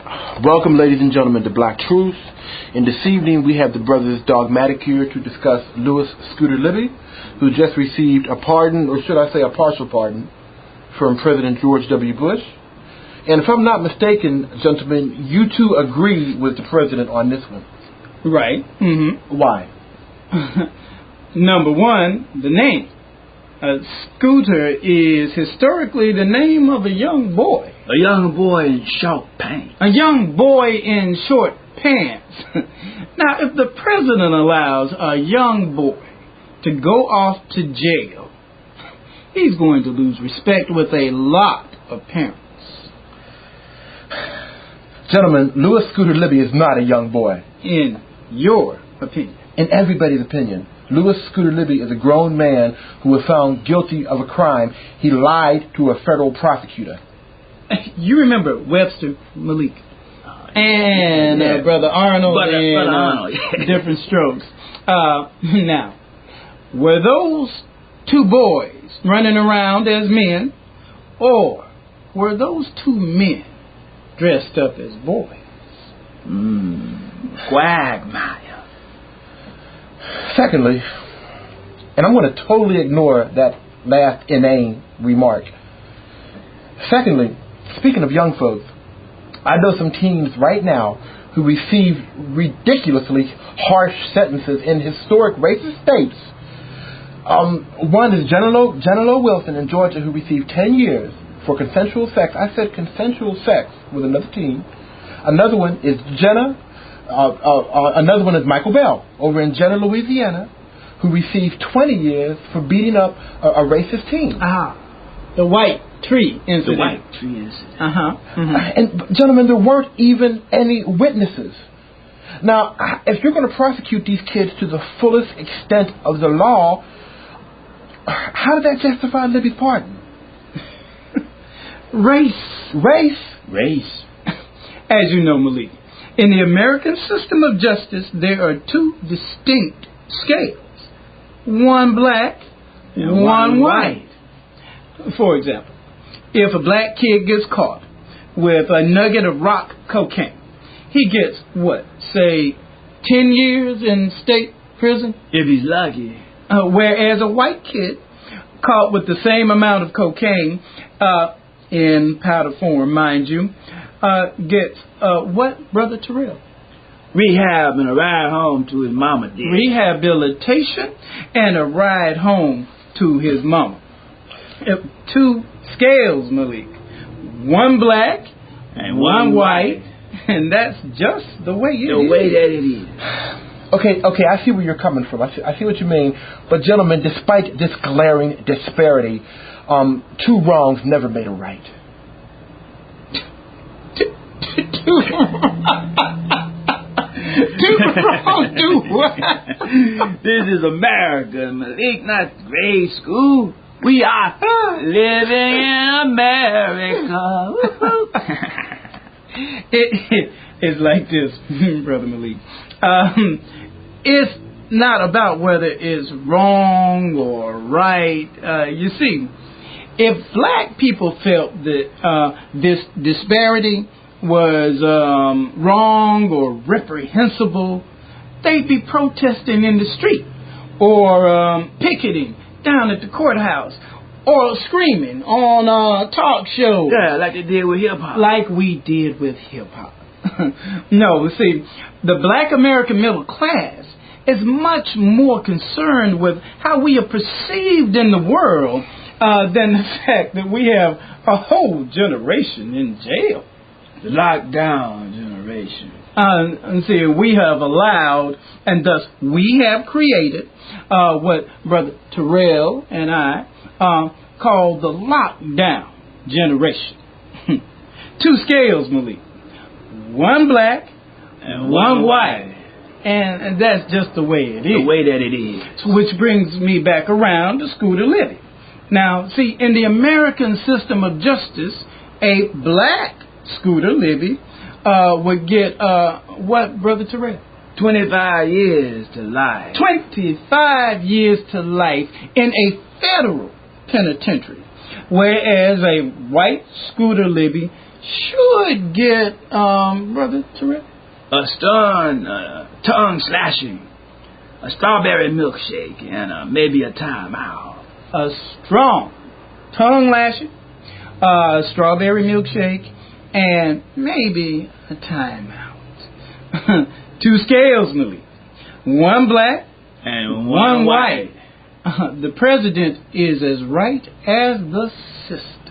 Welcome, ladies and gentlemen, to Black Truth. And this evening we have the brothers Dogmatic here to discuss Louis Scooter Libby, who just received a pardon, or should I say a partial pardon, from President George W. Bush. And if I'm not mistaken, gentlemen, you two agree with the president on this one. Right. Mm-hmm. Why? Number one, the name. Scooter is historically the name of a young boy. A young boy in short pants. A young boy in short pants. Now, if the president allows a young boy to go off to jail, he's going to lose respect with a lot of parents. Gentlemen, Louis Scooter Libby is not a young boy. In your opinion. In everybody's opinion. Louis Scooter Libby is a grown man who was found guilty of a crime. He lied to a federal prosecutor. You remember Webster, Malik, and Brother Arnold, Arnold. Different Strokes. Now, were those two boys running around as men, or were those two men dressed up as boys? Quagmire. Secondly, and I'm going to totally ignore that last inane remark. Secondly, speaking of young folks, I know some teens right now who receive ridiculously harsh sentences in historic racist states. One is Jenna Wilson in Georgia, who received 10 years for consensual sex. I said consensual sex with another teen. Another one is another one is Michael Bell over in Jenna, Louisiana, who received 20 years for beating up a racist teen. The white tree incident. The white tree incident. And gentlemen, there weren't even any witnesses. Now, if you're going to prosecute these kids to the fullest extent of the law, how did that justify Libby's pardon? Race. As you know, Malik, in the American system of justice, there are two distinct scales. One black, one white. For example, if a black kid gets caught with a nugget of rock cocaine, he gets, say 10 years in state prison? If he's lucky. Whereas a white kid caught with the same amount of cocaine, in powder form, mind you, gets, Brother Terrell? Rehab and a ride home to his mama did. Rehabilitation and a ride home to his mama. Two scales, Malik. One black and one white. And that's just the way it is. The way that it is. Okay, I see where you're coming from. I see what you mean. But gentlemen, despite this glaring disparity, two wrongs never made a right. Two wrongs do what? This is America, Malik, not grade school. We are living in America. It's like this, Brother Malik. It's not about whether it's wrong or right. You see, if black people felt that this disparity was wrong or reprehensible, they'd be protesting in the street or picketing down at the courthouse or screaming on talk shows. Yeah, like they did with hip-hop. Like we did with hip-hop. No, see, the black American middle class is much more concerned with how we are perceived in the world than the fact that we have a whole generation in jail. The lockdown generation. And see, we have allowed, and thus we have created, what Brother Terrell and I call the lockdown generation. Two scales, Malik. One black and one white. And that's just the way it is. The way that it is. Which brings me back around to Scooter Libby. Now, see, in the American system of justice, a black Scooter Libby would get, what, Brother Terrell? 25 years to life. 25 years to life in a federal penitentiary, Whereas a white scooter Libby should get, Brother Terrell? A stun, tongue slashing, a strawberry milkshake, and maybe a timeout. A strong tongue lashing, strawberry milkshake, and maybe a timeout. 2 scales, Malik. 1 black And one white. The president is as right as the system.